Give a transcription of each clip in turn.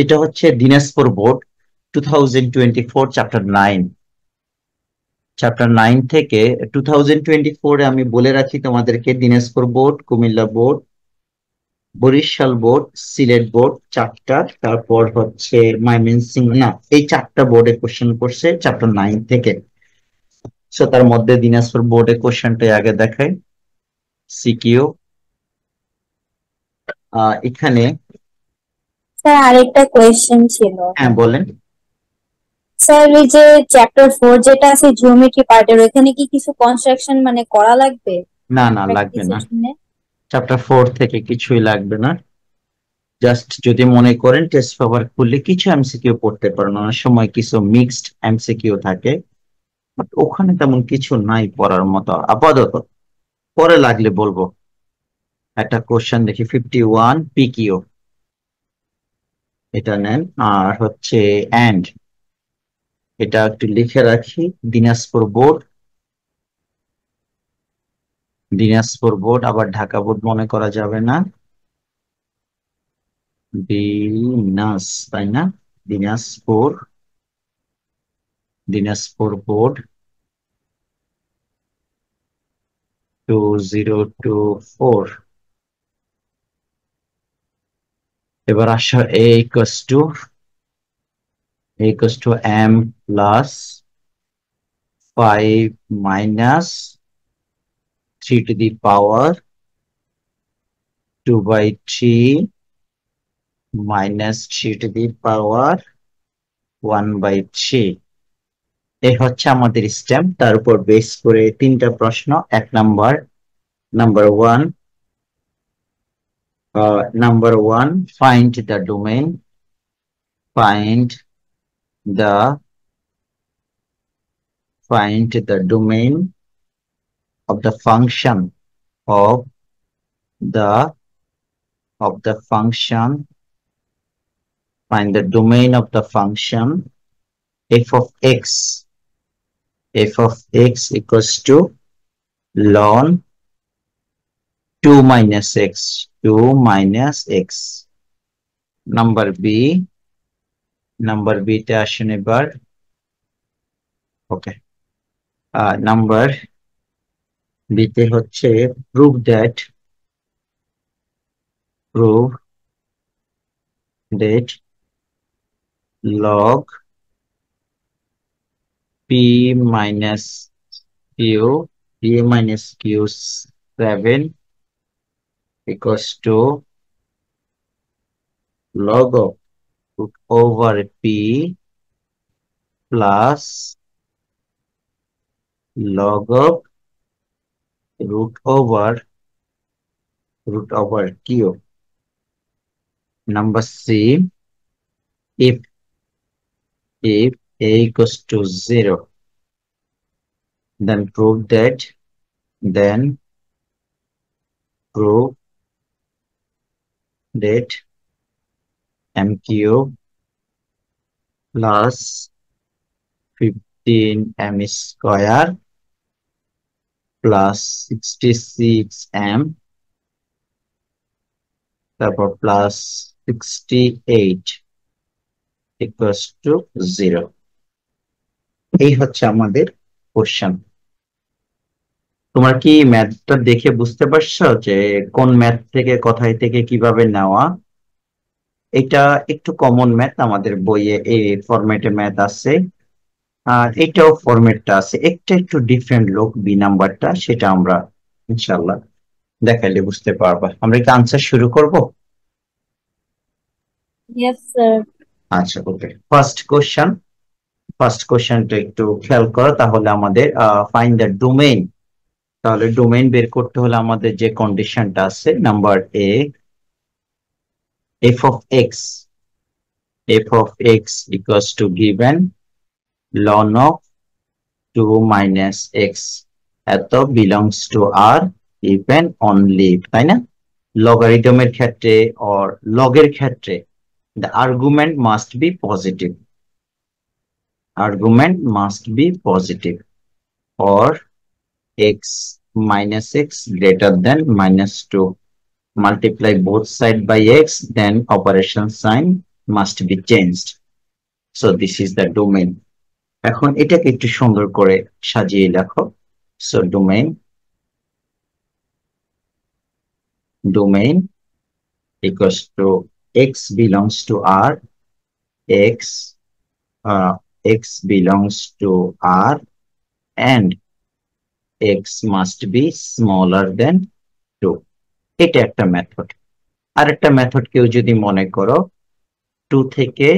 এটা হচ্ছে Dinajpur board 2024 chapter 9 থেকে 2024 আমি বলে রাখি তোমাদেরকে Dinajpur board, Comilla board, Barisal board, Sylhet board চারটা, তারপর হচ্ছে ময়মনসিংহ, না এই চারটা বোর্ডে কোশ্চেন করছে চ্যাপ্টার 9 থেকে। সো তার মধ্যে দিনাজপুর বোর্ডে কোশ্চেনটা আগে দেখাই। সিকিউ এখানে, স্যার আরেকটা কোয়েশ্চেন ছিল। হ্যাঁ বলেন। স্যার এই যে চ্যাপ্টার 4 যেটা আছে জিওমেট্রি পার্টের, ওখানে কি কিছু কনস্ট্রাকশন মানে করা লাগবে না না, লাগবে না। প্র্যাকটিসের জন্য? চ্যাপ্টার 4 থেকে কিছুই লাগবে না। জাস্ট যদি মনে করেন টেস্ট পেপার খুললে কিছু এমসিকিউ পড়তে পারেন, অনেক সময় কিছু মিক্সড এমসিকিউ থাকে, বাট ওখানে তেমন কিছু নাই পড়ার মতো আপাতত। পরে লাগলে বলবো। একটা কোশ্চেন দেখি, 51 পিকিউ, এটা নেন। আর হচ্ছে এন্ড, এটা একটু লিখে রাখি। দিনাজপুর বোর্ড, দিনাজপুর বোর্ড আবার ঢাকা বোর্ড মনে করা যাবে না। দিনাজ, তাই না? দিনাজপুর, দিনাজপুর বোর্ড 2024। এবার আসো a equals to m plus 5 minus 3 to the power 2 by 3 minus 3 to the power 1 by 3। এই হচ্ছে আমাদের স্টেম। তার উপর বেস করে তিনটা প্রশ্ন। এক number, number one, find the domain, find the find the domain of the function of the function, find the domain of the function f of x, f of x equals to ln 2 minus x, 2 minus x। Number B তে আসেন এবার। ওকে, number B তে হচ্ছে prove that log p minus q 7 equals to log of root over p plus log of root over q। Number C, if a equals to 0, then prove that m cube plus 15m square plus 66m, তারপর plus 68 equals to 0। এই হচ্ছে আমাদের question. তোমার কি ম্যাথটা দেখে বুঝতে পারছো যে কোন ম্যাথ থেকে কোথায় থেকে কিভাবে নেওয়া? এটা একটু কমন ম্যাথ, আমাদের বইয়ে এই ফরম্যাটে ম্যাথ আছে, আর এটাও ফরম্যাটটা আছে, একটু ডিফারেন্ট লোক বি নাম্বারটা, সেটা আমরা ইনশাল্লাহ দেখাইলে বুঝতে পারবা। আমরা কি আনসার শুরু করব? Yes sir. আচ্ছা, ওকে। ফার্স্ট কোশ্চেনটা একটু খেয়াল করো তাহলে। আমাদের ফাইন্ড দ্য ডোমেইন, তাহলে ডোমেইন বের করতে হলে আমাদের যে কন্ডিশনটা আছে, number A, f of x equals to given ln of 2 minus x, এত belongs to r even only, তাই না? লগারিদমের ক্ষেত্রে or লগের ক্ষেত্রে the argument must be positive, or x minus x greater than -2, multiply both side by x, then operation sign must be changed. So this is the domain. এখন এটাকে একটু সুন্দর করে সাজিয়ে লেখো। So domain equals to x belongs to R, x belongs to R, and x must be smaller than 2. এটা একটা method. আর একটা মেথড কেউ যদি মনে করো 2 থেকে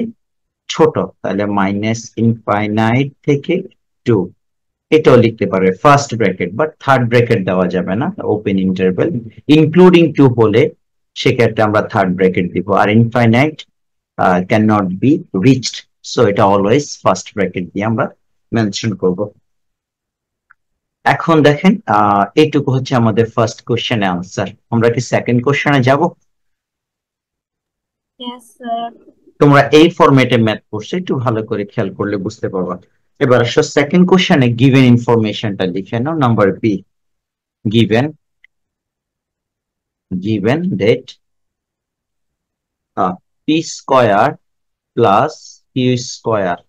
ছোট, তাহলে মাইনাস ইনফাইনাইট থেকে 2, এটাও লিখতে পারবে first bracket, but third bracket দেওয়া যাবে না, ওপেন ইন্টারভ্যাল ইনক্লুডিং 2 হলে সেক্ষেত্রে আমরা থার্ড ব্র্যাকেট দিব। আর infinite can not be reached, so এটা অলওয়েজ ফার্স্ট ব্র্যাকেট দিয়ে আমরা মেনশন করব। এখন দেখেন এইটুকু হচ্ছে আমাদের ফার্স্ট কোশ্চেনের আনসার। আমরা কি সেকেন্ড কোশ্চেনে যাব? তোমরা এই ফরম্যাটে ম্যাথ করছো, একটু ভালো করে খেয়াল করলে বুঝতে পারবা। এবার আসো সেকেন্ড কোশ্চেনে গিভেন ইনফরমেশনটা লিখে নাও। Number B, given that p square plus q square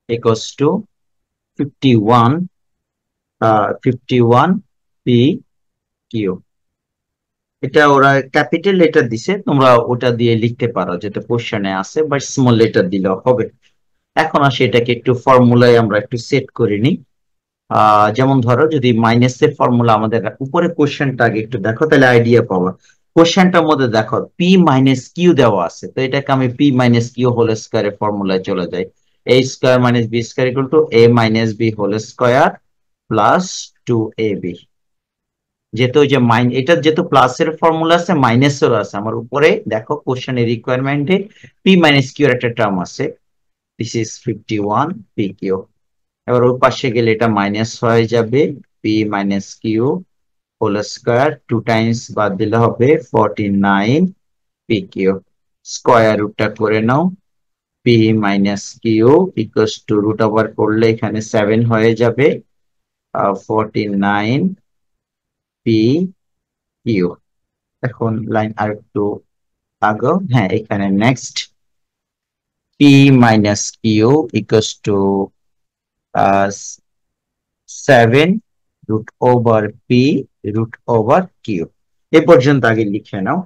equals to 51 p q। এটা ওরা ক্যাপিটাল লেটার দিছে, তোমরা ওটা দিয়ে লিখতে পারো যেটা কোশ্চেনে আছে, বা স্মল লেটার দিলেও হবে। এখন আসে এটাকে একটু ফর্মুলায় আমরা একটু সেট করে নিই। যেমন ধরো যদি মাইনাসের ফর্মুলা আমাদের উপরে কোশ্চেনটা আগে একটু দেখো, তাহলে আইডিয়া পাবো। কোশ্চেনটার মধ্যে দেখো পি মাইনাস কিউ দেওয়া আছে, তো এটাকে আমি পি মাইনাস কিউ হোল স্কোয়ারের ফর্মুলায় চলে যাই। A square minus B square equal to A minus B whole square plus 2ab। যেহেতু ওই যে এটা যেহেতু প্লাসের ফর্মুলা আছে, মাইনাসেরও আছে, আমার উপরে দেখো কোশ্চেনের রিকোয়ারমেন্টে পি মাইনাস কিউ এর একটা টার্ম আছে, দিস ইজ 51 পি কিউ। এবার ওর পাশে গেলে এটা মাইনাস হয়ে যাবে, P minus Q whole square, 2 times বাদ দিলে হবে 49 পি কিউ। স্কোয়ার রুটটা করে নাও, P minus Q equals to root over করলে এখানে 7 হয়ে যাবে, 49 পি কিউ। এখন লাইন আর একটু আগো, হ্যাঁ এখানে next P minus Q equals to 7 root over P root over Q. এ পর্যন্ত আগে লিখে নাও।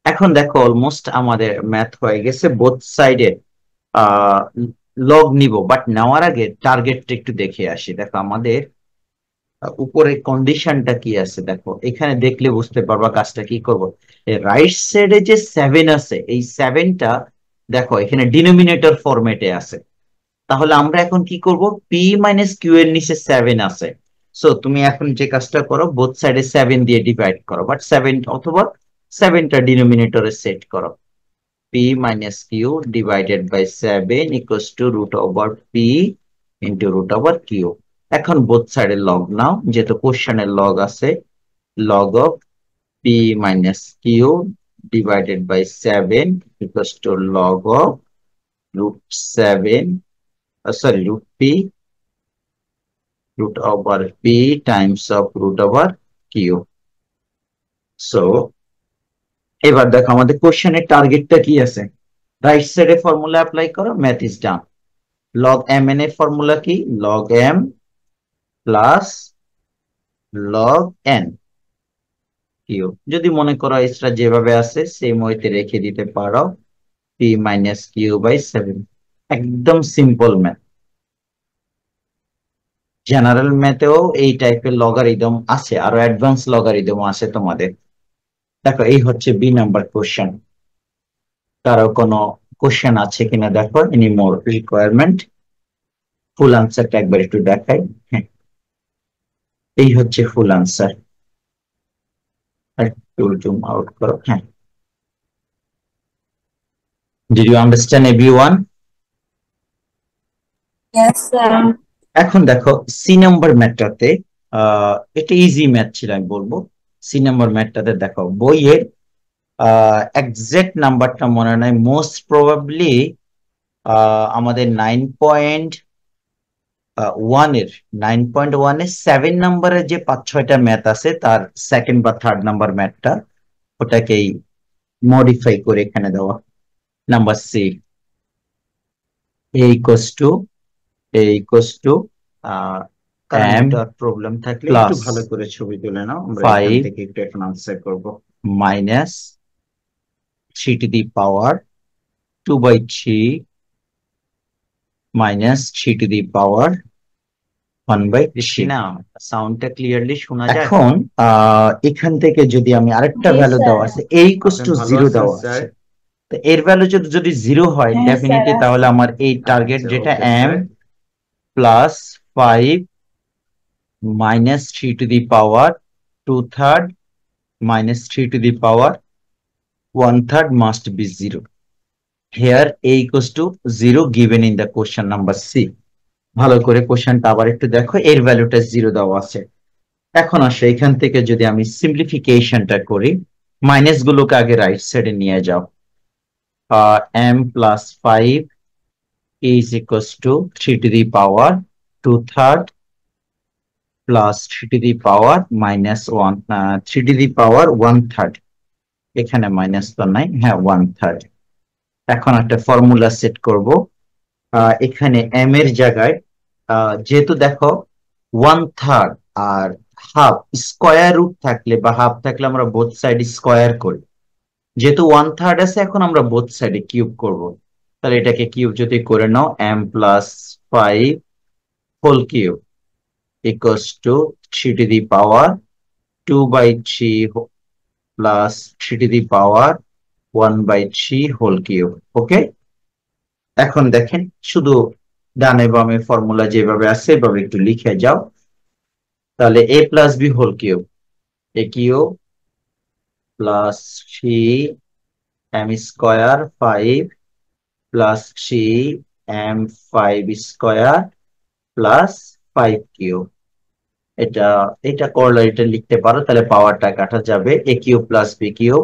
এখন দেখো অলমোস্ট আমাদের ম্যাথ হয়ে গেছে। বোথ সাইডে লগ নিব, বাট নেওয়ার আগে টার্গেটটা একটু দেখে আসি। দেখো আমাদের উপরে কন্ডিশনটা কি আছে, দেখো এখানে দেখলে বুঝতে পারবা কাজটা কি করব। রাইট সাইডে যে 7 আছে, এই 7টা দেখো এখানে ডিনোমিনেটর ফরম্যাটে আছে। তাহলে আমরা এখন কি করব, পি মাইনাস কিউ এর নিচে 7 আছে, সো তুমি এখন যে কাজটা করো বোথ সাইডে 7 দিয়ে ডিভাইড করো, বাট 7 অথবা 7টা ডিনোমিনেটরে সেট করো। P minus Q divided by 7 equals to root over P into root over Q. এখন বোথ সাইডে লগ নাও, যেহেতু কোশ্চেনের লগ আছে, log of P minus Q divided by 7 equals to log of root 7 root p root over p times of root over q. So এবার দেখো আমাদের কোশ্চেনের টার্গেটটা কি আছে, রাইট সাইডে ফর্মুলা অ্যাপ্লাই করো, math is done. Log M N এর ফর্মুলা কি, log M plus log N Q. যদি মনে করো এক্সট্রা যেভাবে আছে সেম ওয়েতে রেখে দিতে পারো, পি মাইনাস কিউ বাই 7। একদম সিম্পল ম্যাথ। জেনারেল ম্যাথেও এই টাইপের লগারিদম আছে, আরো অ্যাডভান্স লগারিদম আছে তোমাদের। দেখো এই হচ্ছে বি নাম্বার কোশ্চেন। কারো কোনো কোশ্চেন আছে কিনা দেখো, এনি মোর রিকোয়ারমেন্ট। ফুল আনসারটা একবার একটু দেখাই। হ্যাঁ এই হচ্ছে ফুল আনসার, একটু জুম আউট করো। হ্যাঁ, did you understand everyone? Yes, sir. এখন দেখো সি নাম্বার ম্যাথটাতে, এটা ইজি ম্যাথ ছিল আমি বলবো। সি নাম্বার ম্যাথটাতে দেখো বইয়ের এক্সাক্ট নাম্বারটা মনে নাই, মোস্ট প্রবাবলি আমাদের 9.1 এর 7 নাম্বারের যে 5-6টা ম্যাথ আছে তার সেকেন্ড বা থার্ড নাম্বার ম্যাথটা, ওটাকেই মডিফাই করে এখানে দেওয়া। Number C a equals to m problem থাকলে একটু ভালো করে ছবি তুলে নাও, আমরা এখান থেকে একটু এখন আনসার করব। Minus 3 to the power 2/3 minus 3 to the power 1/3। না সাউন্ডটা ক্লিয়ারলি শোনা যায়? এখন এখান থেকে যদি আমি আরেকটা জি ভ্যালু স্যার। দেওয়া আছে a equals to 0 দেওয়া আছে, তো এর ভ্যালু যদি 0 হয় হ্যাঁ ডেফিনেটলি স্যার। তাহলে আমার এই টার্গেট যেটা m plus 5 minus 3 to the power 2/3 minus 3 to the power 1/3 must be 0. Here a equals to 0 given in the question number C. ভালো করে কোশ্চেনটা আবার একটু দেখো, এর ভ্যালুটা 0 দেওয়া আছে। এখন আসো এখান থেকে যদি আমি সিম্পলিফিকেশনটা করি, মাইনাস গুলোকে আগে রাইট সাইডে নিয়ে যাও। m plus 5 is equals to 3 to the power 2/3 plus 3 to the power minus 1 3 to the power 1/3। এখানে মাইনাস তো নাই, হ্যাঁ 1/3। এখন একটা ফর্মুলা সেট করব, এখানে m এর জায়গায় যেহেতু দেখো 1/3 আর হাফ স্কয়ার রুট থাকলে বা হাফ থাকলে আমরা বোথ সাইড স্কয়ার করি, যেহেতু 1/3 আছে এখন আমরা বোথ সাইডে কিউব করব। তাহলে এটাকে কিউব যদি করে নাও, m plus 5 whole cube equals to 3 to the power 2/3 plus 3 to the power 1/3 whole cube. Okay, এখন দেখেন শুধু ডানে বামে ফর্মুলা যেভাবে আছে এভাবে একটু লিখে যাও। তাহলে a plus B whole cube, a cube plus 3 m square 5 plus 3 m 5 square plus 5 cube. এটা এটা করলে এটা লিখতে পারো, তাহলে পাওয়ারটা কাটা যাবে, a cube plus B cube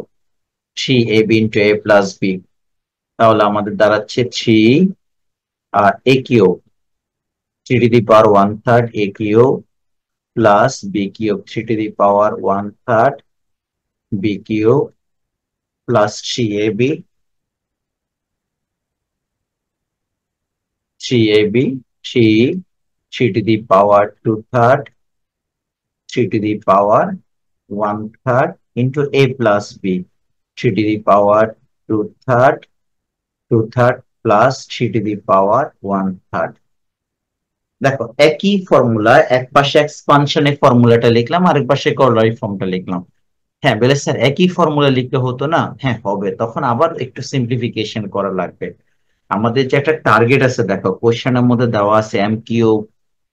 3ab into a plus B. তাহলে আমাদের দাঁড়াচ্ছে 3 আর a cube 3 to the power 1/3 a কিউব plus b cube 3 to the power 1/3 b cube plus 3ab 3 to the power 2/3 3 to the power 1/3 into a plus b 3 to the power 2/3 plus 3 to the power 1/3। দেখো একই formula, এক পাশে এক্সপানশনের ফর্মুলাটা লিখলাম, আরেক পাশে কর্লারি ফর্মটা লিখলাম। হ্যাঁ বলে স্যার একই ফর্মুলা লিখলে হতো না? হ্যাঁ হবে, তখন আবার একটু সিম্পলিফিকেশন করা লাগবে। আমাদের যে একটা টার্গেট আছে, দেখো কোশ্চেনের মধ্যে দেওয়া আছে m cube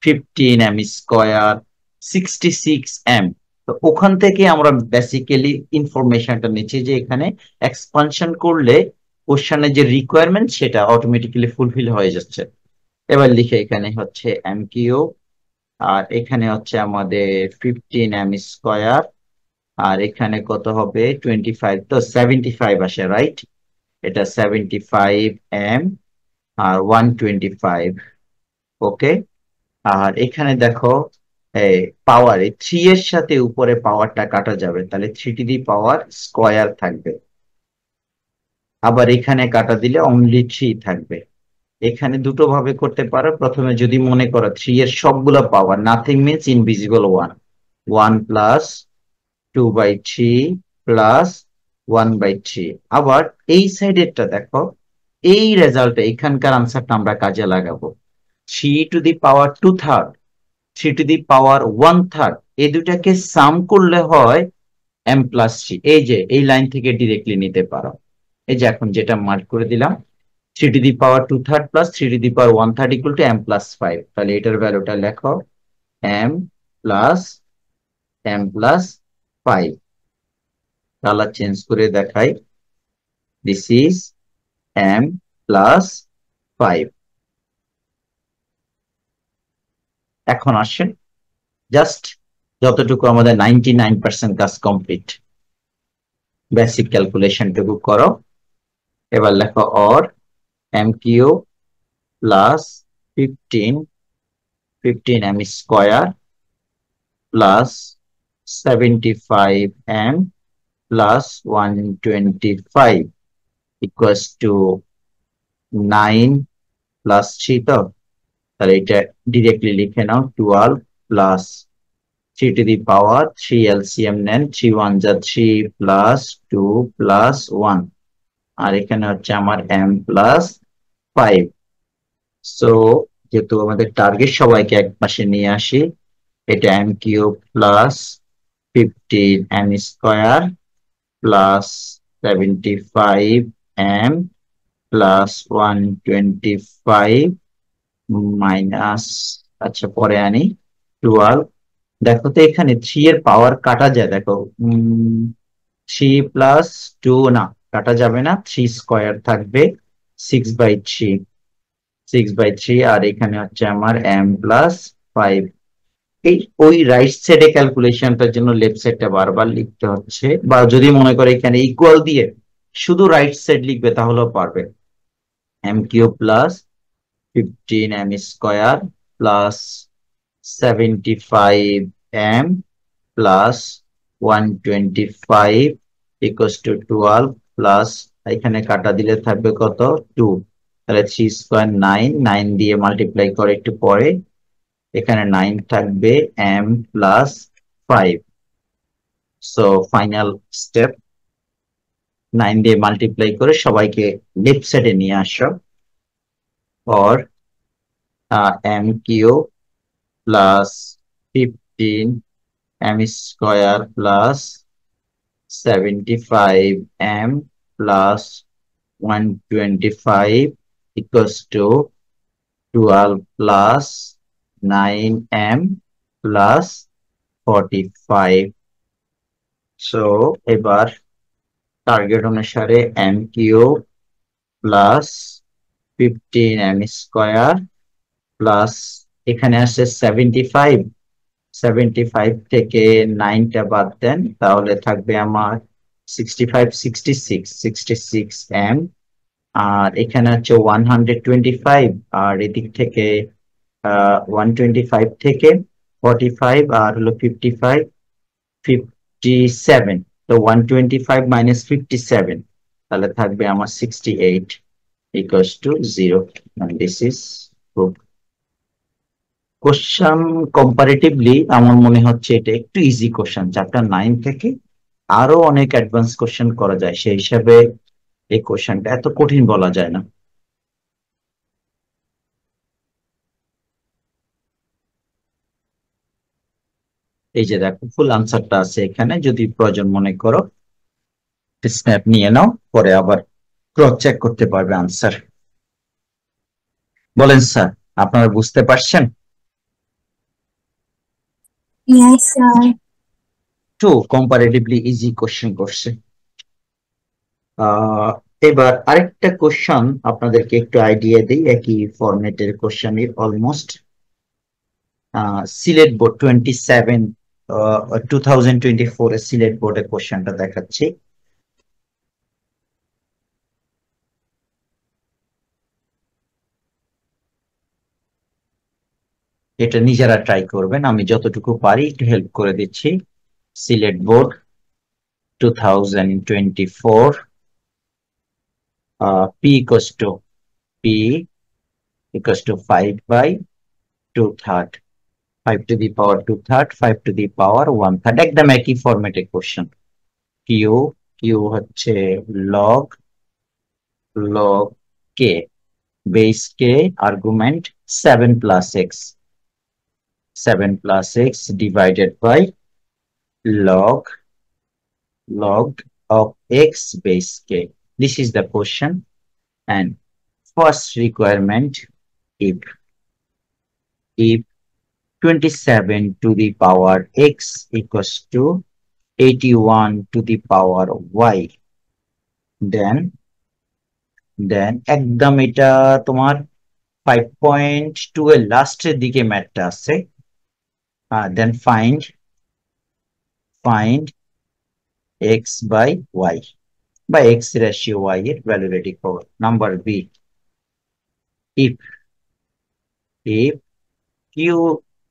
15 m square 66 m। তো ওখান থেকে আমরা বেসিক্যালি ইনফরমেশনটা নিচ্ছি যে এখানে এক্সপানশন করলে কোশ্চেনের যে রিকোয়ারমেন্ট সেটা অটোমেটিক্যালি ফুলফিল হয়ে যাচ্ছে। এবার লিখে এখানে হচ্ছে m কিউব আর এখানে হচ্ছে আমাদের 15 m স্কয়ার আর এখানে কত হবে 25, তো 75 আসে রাইট। এটা 75 m আর 125। ওকে, আর এখানে দেখো পাওয়ার 3 এর সাথে উপরে পাওয়ারটা কাটা যাবে, তাহলে 3 টু দি পাওয়ার স্কয়ার থাকবে। আবার এখানে কাটা দিলে অনলি 3 থাকবে। এখানে দুটো ভাবে করতে পারো, প্রথমে যদি মনে করো 3 এর সবগুলো power, nothing means invisible 1 1 plus 2/3 plus 1/3। আবার এই সাইডেরটা দেখো, এই রেজাল্টে এখানকার আনসারটা আমরা কাজে লাগাবো। 3 two the power 2/3 3 two the power 1/3 এই দুটাকে সাম করলে হয় m প্লাস 3। এই যে এই লাইন থেকে ডিরেক্টলি নিতে পারো, এই যে এখন যেটা মার্ক করে দিলাম 3 two the power 2/3 plus 3 two the power 1/3 equal to m plus 5। তাহলে এটার ভ্যালুটা লেখো m প্লাস 5। কালার চেঞ্জ করে দেখাই, দিস ইজ m প্লাস 5। এখন আসেন জাস্ট যতটুকু আমাদের 99% কাজ কমপ্লিট, বেসিক ক্যালকুলেশনটুকু করো। এবার লেখো or m cube plus 15 m square plus 75 m plus 125 equals to 9 plus 3, তো তাহলে এটা ডিরেক্টলি লিখে নাও 12 plus 3 two the power 3, LCM নেন, 3 1 যা 3 প্লাস 2 প্লাস 1, আর এখানে হচ্ছে আমার m প্লাস 5। সো যেহেতু আমাদের টার্গেট সবাইকে এক পাশে নিয়ে আসি, এটা m cube plus 15 m square plus 75 m plus 125 minus, আচ্ছা পরে আনি 12। দেখো তো এখানে 3 এর পাওয়ার কাটা যায়, দেখো 3 প্লাস 2 না, কাটা যাবে না, 3 স্কয়ার থাকবে, 6/3, 6/3, আর এখানে হচ্ছে আমার m প্লাস 5। এই ওই রাইট সাইডে ক্যালকুলেশনটার জন্য লেফট সাইডটা বারবার লিখতে হচ্ছে, বা যদি মনে করে এখানে ইকুয়াল দিয়ে শুধু রাইট সাইড লিখবে তাহলেও পারবে। m cube plus 15 m square plus 75 m plus 125 equals to 12 plus, এখানে কাটা দিলে থাকবে কত 2, তাহলে 3 স্কয়ার 9, 9 দিয়ে মাল্টিপ্লাই করে একটু পরে, এখানে 9 থাকবে m plus 5। So final step, 9 দিয়ে মাল্টিপ্লাই করে সবাইকে লেফট সাইডে নিয়ে আসো, or m cube plus 15 m square plus 75 m plus 125 equals to 12 plus 9m plus 45। So এবার টার্গেট অনুসারে m cube plus 15 m square plus, এখানে আসছে 75, 75 থেকে 9টা বাদ দেন, তাহলে থাকবে আমার 65, 66, 66 m, আর এখানে হচ্ছে 125, আর এদিক থেকে 125 থেকে 45 আর হলো 55, 57, তো 125 মাইনাস 57, তাহলে থাকবে আমার 68 equals to 0, and this is proof। Question comparatively আমার মনে হচ্ছে এটা একটু ইজি কোশ্চেন, চ্যাপ্টার 9 থেকে আরো অনেক অ্যাডভান্স কোশ্চেন করা যায়, সেই হিসাবে এই কোশ্চেনটা এত কঠিন বলা যায় না। এই যে দেখো ফুল আনসারটা আছে এখানে, যদি প্রয়োজন মনে করো স্ন্যাপ নিয়ে নাও, পরে আবার ক্রস চেক করতে পারবে আনসার। বলেন স্যার, আপনারা বুঝতে পারছেন? Yes, sir. To comparatively easy question করছে। এবার আরেকটা কোশ্চেন আপনাদেরকে একটু আইডিয়া দিই, একই ফরম্যাটের কোশ্চেনের অলমোস্ট। সিলেট বোর্ড 2024 এর সিলেট বোর্ডের কোশ্চেনটা দেখাচ্ছি। এটা নিজেরা ট্রাই করবেন, আমি যতটুকু পারি একটু হেল্প করে দিচ্ছি। Sylhet board 2024, p equals to 5/2/3, 5 to the power 2/3, 5 to the power 1/3, একদম একই ফরম্যাটে কোশ্চেন। কিউ, কিউ হচ্ছে log, log K, base K, argument 7 plus x, 7 plus x divided by log, log of x base k. This is the question, and first requirement, if 27 to the power x equals to 81 to the power y, then একদম এটা তোমার 5.2 এর লাস্টের দিকে ম্যাথটা আছে। then find x by y, বা x ratio y এর ভ্যালু রেডি করো। Number B, if q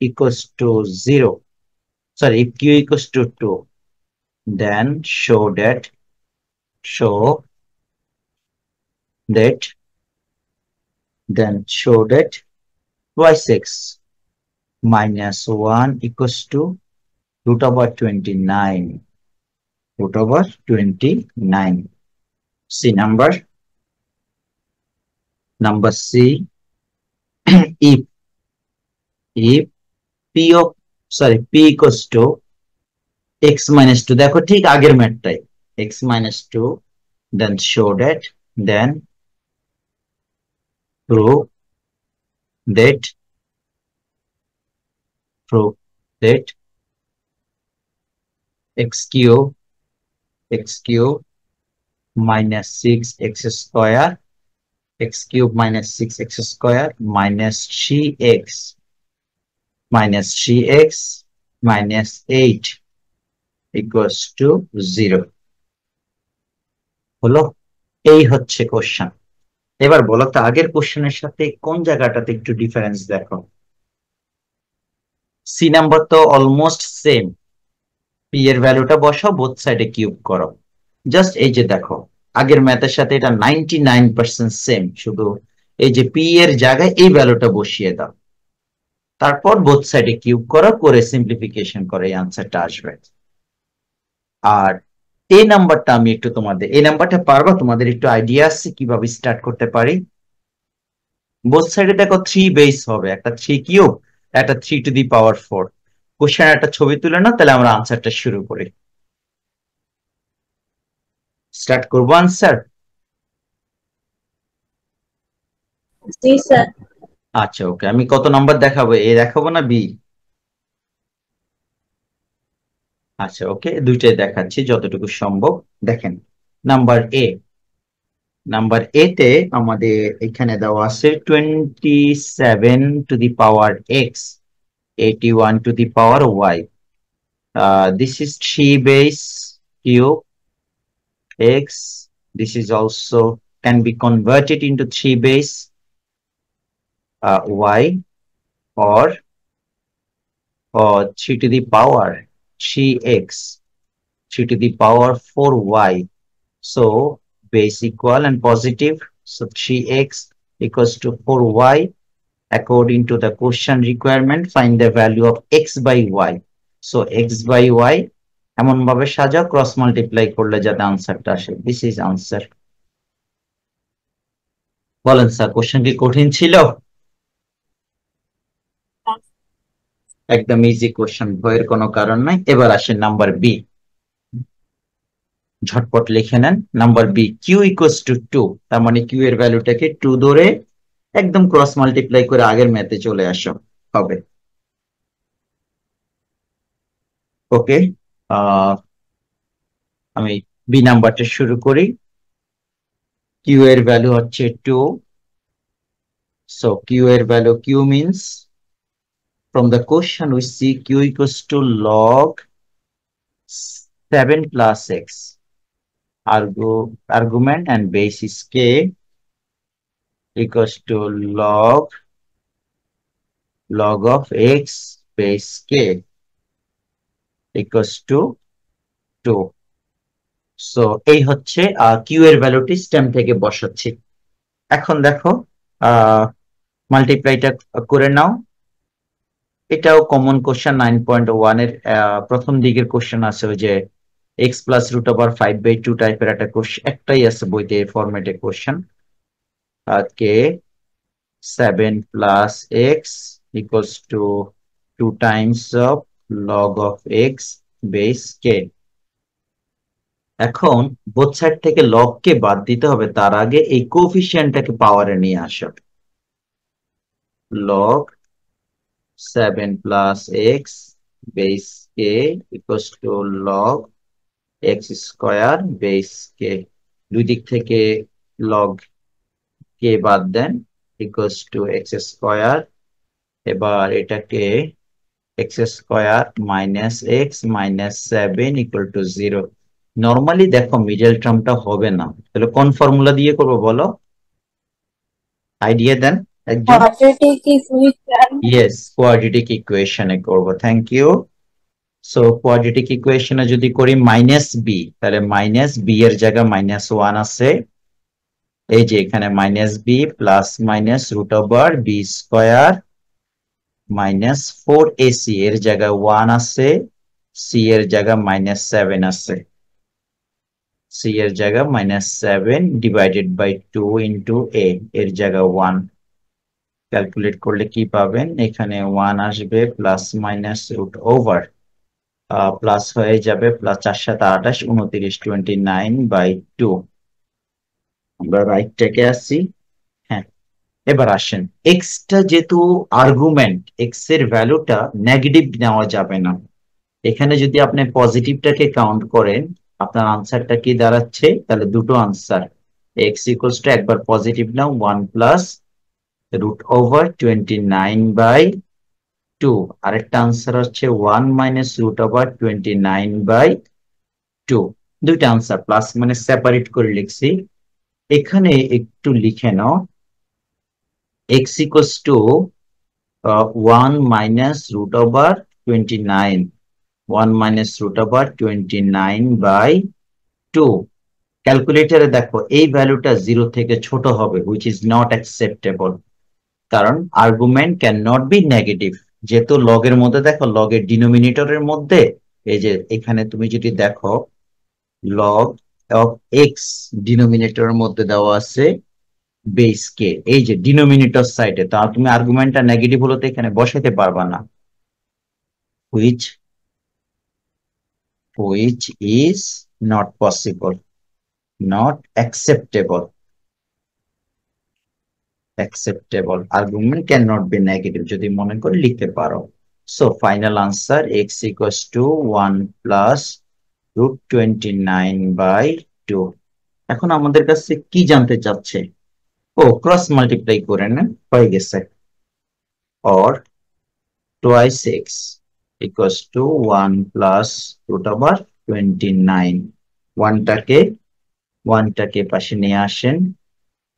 equals to 0, sorry, if q equals to 2, then show that then show that y6 minus 1 equals to root over 29. Root over 29. C number. Number C. if p of p equals to x minus 2, দেখো ঠিক আগের ম্যাথটাই, x minus 2, then show that, then prove that x cube minus 6x square, x cube minus 6x square minus 3x minus 8 equals to 0 হলো। এই হচ্ছে question. এবার বলো তো আগের কোশ্চেনের সাথে কোন জায়গাটাতে একটু ডিফারেন্স দেখো। সি নাম্বার তো অলমোস্ট সেম, পি এর ভ্যালুটা বসাও, বোথ সাইডে কিউব করো। জাস্ট এই যে দেখো আগের ম্যাথের সাথে এটা 99% সেম, শুধু এই যে পি এর জায়গায় এই ভ্যালুটা বসিয়ে দাও, তারপর বোথ সাইডে কিউব করো, করে সিম্পলিফিকেশন করে এই আনসারটা আসবে। আর এই নাম্বারটা আমি একটু তোমাদের, এই নাম্বারটা পারবা, তোমাদের একটু আইডিয়া আছে কিভাবে স্টার্ট করতে পারি? বোথ সাইডে দেখো 3 বেস হবে, একটা 3 কিউব, একটা 3 টু দি পাওয়ার 4। কোশ্চেন একটা ছবি তুলে না, তাহলে আমরা আনসারটা শুরু করি। স্টার্ট করবো আনসার। জি স্যার। আচ্ছা ওকে, আমি কত নাম্বার দেখাবো, এ দেখাবো না বি? আচ্ছা ওকে, দুইটাই দেখাচ্ছি যতটুকু সম্ভব। দেখেন নাম্বার এ, নাম্বার এ তে আমাদের এখানে দেওয়া আছে 27 two the power x, 81 to the power y. This is 3 base cube x. This is also can be converted into 3 base y, or 3 to the power 3x, 3 to the power 4y. So base equal and positive. So 3x equals to 4y. According to the question requirement, find the value of x by y. So x by y এমন ভাবে সাজাও cross multiply করলে যাতে আনসারটা আসে। This is answer. বলেন sir question কি কঠিন ছিল? একদম ইজি কোশ্চেন, ভয়ের কোনো কারণ নাই। এবার আসেন নাম্বার বি, ঝটপট লিখে নেন। Number B, Q equals to 2, তার মানে কিউ এর ভ্যালুটাকে 2 ধরে একদম ক্রস মাল্টিপ্লাই করে আগের ম্যাথে চলে আসো, হবে। ওকে, আমি বি নাম্বারটা শুরু করি। কিউ এর ভ্যালু হচ্ছে 2, সো কিউ এর value, Q means from the question we see q equals to log 7 plus x, argument and base is k, equals to log of x base k equals to 2. So এই হচ্ছে Q এর ভ্যালুটি stem থেকে বসাচ্ছি। এখন দেখো মাল্টিপ্লাইটা করে নাও। এটাও common question 9.1 এর প্রথম দিকের কোশ্চেন আছে, ওই যে x প্লাস রুট ওভার 5/2 টাইপের একটা কোশ্চেন, একটাই আছে বইতে এই ফরম্যাটে question. K 7 plus x equals to 2 Times of log of x base k। এখন বোথ সাইড থেকে লগ কে বাদ দিতে হবে, তার আগে এই কোফিশিয়েন্টটাকে পাওয়ারে নিয়ে আসো। Log 7 plus x base k equals to log x square base k, দুই দিক থেকে log k বাদ দেন, equals to x square। এবার এটাকে x square minus x minus 7 equal to 0। Normally দেখো মিডল টার্মটা হবে না, তাহলে কোন ফর্মুলা দিয়ে করবো বলো? আইডিয়া দেন একজন। ইয়েস, কোয়াড্রেটিক ইকুয়েশনে করব। Thank you. সো কোয়াড্রেটিক ইকুয়েশনে যদি করি মাইনাস বি, তাহলে মাইনাস বি এর জায়গা -1 আছে, এই যে এখানে minus B plus minus root over B square minus 4ac এর জায়গায় 1 আছে, সি এর জায়গা -7 আছে, সি এর জায়গা -7 ডিভাইডেড বাই 2 ইন্টু এ এর জায়গা 1। ক্যালকুলেট করলে কি পাবেন, এখানে 1 আসবে plus minus root over plus হয়ে যাবে প্লাস 4 7 28 29 29/2। আমরা রাইটটাকে আসছি। হ্যাঁ, এবার আসেন এক্সটা যেহেতু আর্গুমেন্ট, এক্স এর ভ্যালুটা নেগেটিভ নেওয়া যাবে না। এখানে যদি আপনি পজিটিভটাকে কাউন্ট করেন আপনার আনসারটা কি দাঁড়াচ্ছে, তাহলে দুটো আনসার, এক্স ইকুয়ালস টু একবার পজিটিভ নাও 1 প্লাস রুট ওভার 29/2, আরেকটা আনসার হচ্ছে 1 মাইনাস রুট ওভার 29/2। দুইটা আনসার প্লাস মানে সেপারেট করে লিখছি। এখানে একটু লিখে নাও X equals to 1 minus root over 29, 1 minus root over 29/2। ক্যালকুলেটরে দেখো এই ভ্যালুটা 0 থেকে ছোট হবে, হুইচ ইজ নট অ্যাকসেপ্টেবল, কারণ argument can not be negative. যেহেতু লগের মধ্যে দেখো, লগের ডিনোমিনেটরের মধ্যে এই যে এখানে তুমি যদি দেখো লগ অফ এক্স ডিনোমিনেটরের মধ্যে দেওয়া আছে বেস কে, এই যে ডিনোমিনেটর সাইডে, তা তুমি আর্গুমেন্টটা নেগেটিভ হলো তো এখানে বসাতে পারবা না, which is not possible, not acceptable, argument cannot be negative যদি মনে করে লিখতে পারো। So final answer x equals to 1 plus root 29/2। এখন আমাদের কাছে কি জানতে চাচ্ছে, ও ক্রস মাল্টিপ্লাই করে নেন, হয়ে গেছে। or twice x equals to 1 plus root over 29, 1টাকে পাশে নিয়ে আসেন,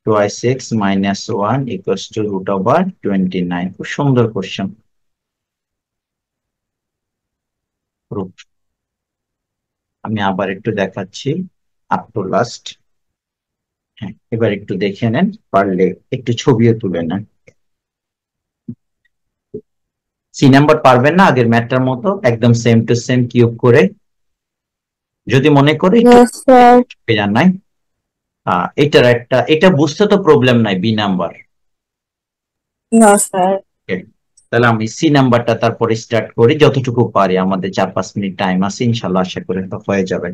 twice x minus 1 equals to root over 29। খুব সুন্দর কোশ্চেন। আমি আবার একটু দেখাচ্ছি আপ টু লাস্ট। হ্যাঁ, এবার একটু দেখে নেন, পারলে একটু ছবিও তুলে নেন। সি নাম্বার পারবেন না আগের ম্যাথটার মতো একদম সেম টু সেম কিউব করে? যদি মনে করে যান নাই, এটা বুঝতে তো প্রবলেম নাই, বি নাম্বার। তাহলে আমি সি নাম্বারটা তারপরে স্টার্ট করি যতটুকু পারি, আমাদের 4-5 মিনিট টাইম আছে, ইনশাল্লাহ আশা করি হয়ে যাবে।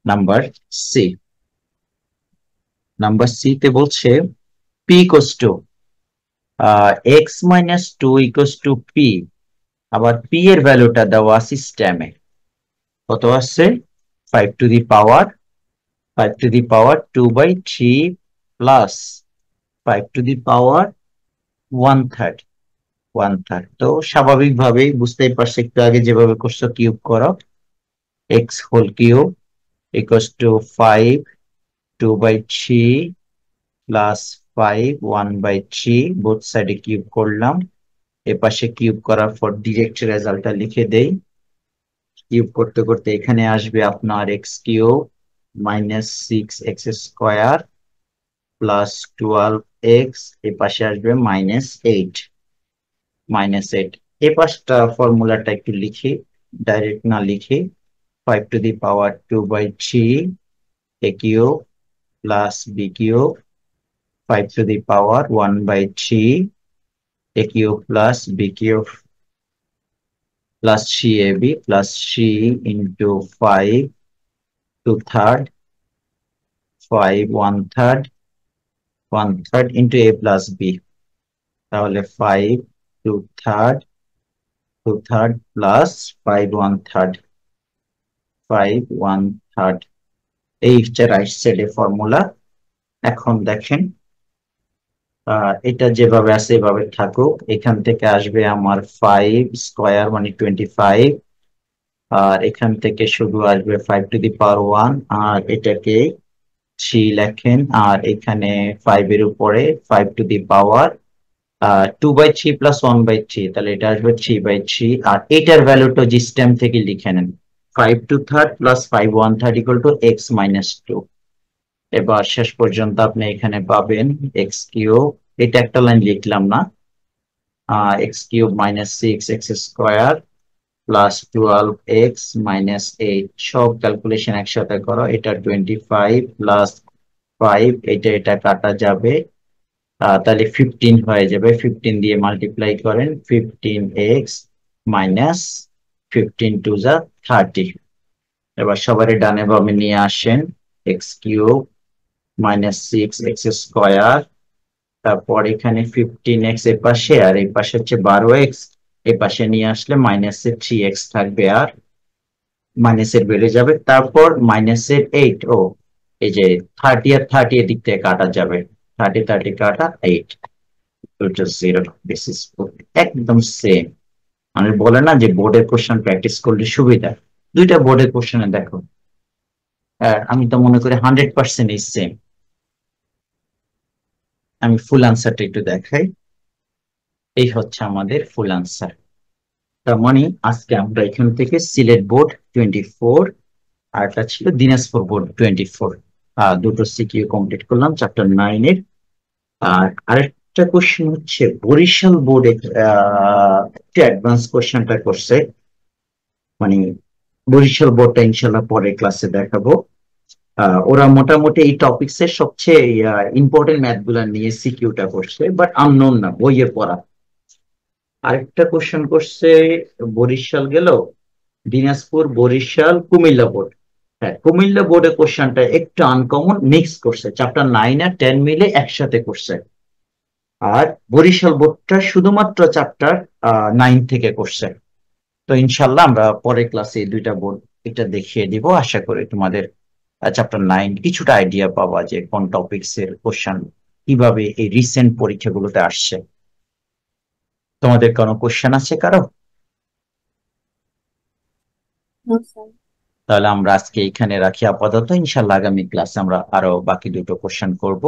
নাম্বার সি, তে বলছে P equals to X minus 2 equals to P, আবার পি এর ভ্যালুটা দেওয়া সিস্টেমে কত আসছে 5 to the power 2/3 plus 5 to the power 1/3। তো স্বাভাবিকভাবেই বুঝতেই পারছি, একটু আগে যেভাবে করছো কিউব করো, X whole cube equals to 5 2/3 plus 5 1/3, both সাইডে কিউব করলাম। এপাশে কিউব করার পর ডিরেক্ট রেজাল্টটা লিখে দেই, কিউব করতে করতে এখানে আসবে আপনার x cube minus 6x square plus 12x, এপাশে আসবে -8। এই পাশটা ফর্মুলাটা একটু লিখি, ডাইরেক্ট না লিখে 5 to the power 2/3 a cube plus b cube 5 to the power 1/3 a cube plus b cube plus CAB plus C into 5 2/3 5 1/3 into a plus b, তাহলে 5 2/3 plus 5 1/3 এই হচ্ছে রাইট সাইডে ফর্মুলা। এখন দেখেন এটা যেভাবে আছে এভাবে থাকুক, এখান থেকে আসবে আমার 5 স্কোয়ার মানে 25, আর এখান থেকে শুধু আসবে 5 টু দি পাওয়ার 1, আর এটাকে 3 লেখেন, আর এখানে 5 এর উপরে 5 টু দি পাওয়ার 2/3 প্লাস 1/3, তাহলে এটা আসবে 3/3, আর এটার ভ্যালুটা সিস্টেম থেকে লিখে নেন 5 2/3 plus 5 1/3 equal to x minus 2। এবার শেষ পর্যন্ত আপনি এখানে পাবেন এক্স কিউব, এটা একটা লাইন লিখলাম না, x cube minus 6x² plus 12x - 8, সব ক্যালকুলেশন একসাথে করো। এটা 25 প্লাস 5, এটা কাটা যাবে, তাহলে 15 হয়ে যাবে। 15 দিয়ে মাল্টিপ্লাই করেন, 15x মাইনাস 15 × 2 = 30। এবার সবারই ডানে বামে নিয়ে আসেন, এক্স কিউব মাইনাস 6x², তারপর এখানে 15x এর পাশে, আর এই পাশে হচ্ছে 12x, এই পাশে নিয়ে আসলে মাইনাসের 3x থাকবে, আর মাইনাসের বেড়ে যাবে, তারপর মাইনাসের 8, ও এই যে 30 আর 30 এদিক থেকে কাটা যাবে, 30 30 কাটা 8, 0। দিস ইজ একদম সেম। মানে বলে না যে বোর্ডের কোশ্চেন প্র্যাকটিস করলে সুবিধা, দুইটা বোর্ডের কোশ্চেনে দেখো, আমি তো মনে করি 100% এই সেম। আমি ফুল আনসারটা একটু দেখাই, এই হচ্ছে আমাদের ফুল আনসার। তার মানে আজকে আমরা এখান থেকে সিলেট বোর্ড 24, আর এটা ছিল দিনাজপুর বোর্ড 24, দুটো সিকিউ কমপ্লিট করলাম চ্যাপ্টার 9-এর। আর আরেকটা কোশ্চেন হচ্ছে বরিশাল বোর্ডে একটা অ্যাডভান্স কোশ্চেনটা করছে, মানে বরিশাল বোর্ডটা ইনশাল্লাহ পরে ক্লাসে দেখাবো। ওরা মোটামুটি এই টপিকস এর সবচেয়ে ইম্পর্টেন্ট ম্যাথ গুলা নিয়ে সিকিউটা করছে, বাট আননোন না, বইয়ে পড়া। আরেকটা কোশ্চেন করছে বরিশাল গেল, দিনাজপুর, বরিশাল, কুমিল্লা বোর্ড। হ্যাঁ, কুমিল্লা বোর্ডের কোশ্চেনটা একটু আনকমন, মিক্স করছে, চ্যাপ্টার 9 আর 10 মিলে একসাথে করছে। আর বরিশাল বোর্ডটা শুধুমাত্র চ্যাপ্টার 9 থেকে করছে। তো ইনশাল্লাহ আমরা পরের ক্লাসে এই দুইটা বোর্ড এটা দেখিয়ে দিব, আশা করি তোমাদের চ্যাপ্টার 9 কিছুটা আইডিয়া পাওয়া যে কোন টপিকস এর কোশ্চেন কিভাবে এই রিসেন্ট পরীক্ষাগুলোতে আসছে। তোমাদের কোনো কোশ্চেন আছে কারো? তাহলে আমরা আজকে এখানে রাখি আপাতত, ইনশাল্লাহ আগামী ক্লাসে আমরা আরো বাকি দুটো কোশ্চেন করব।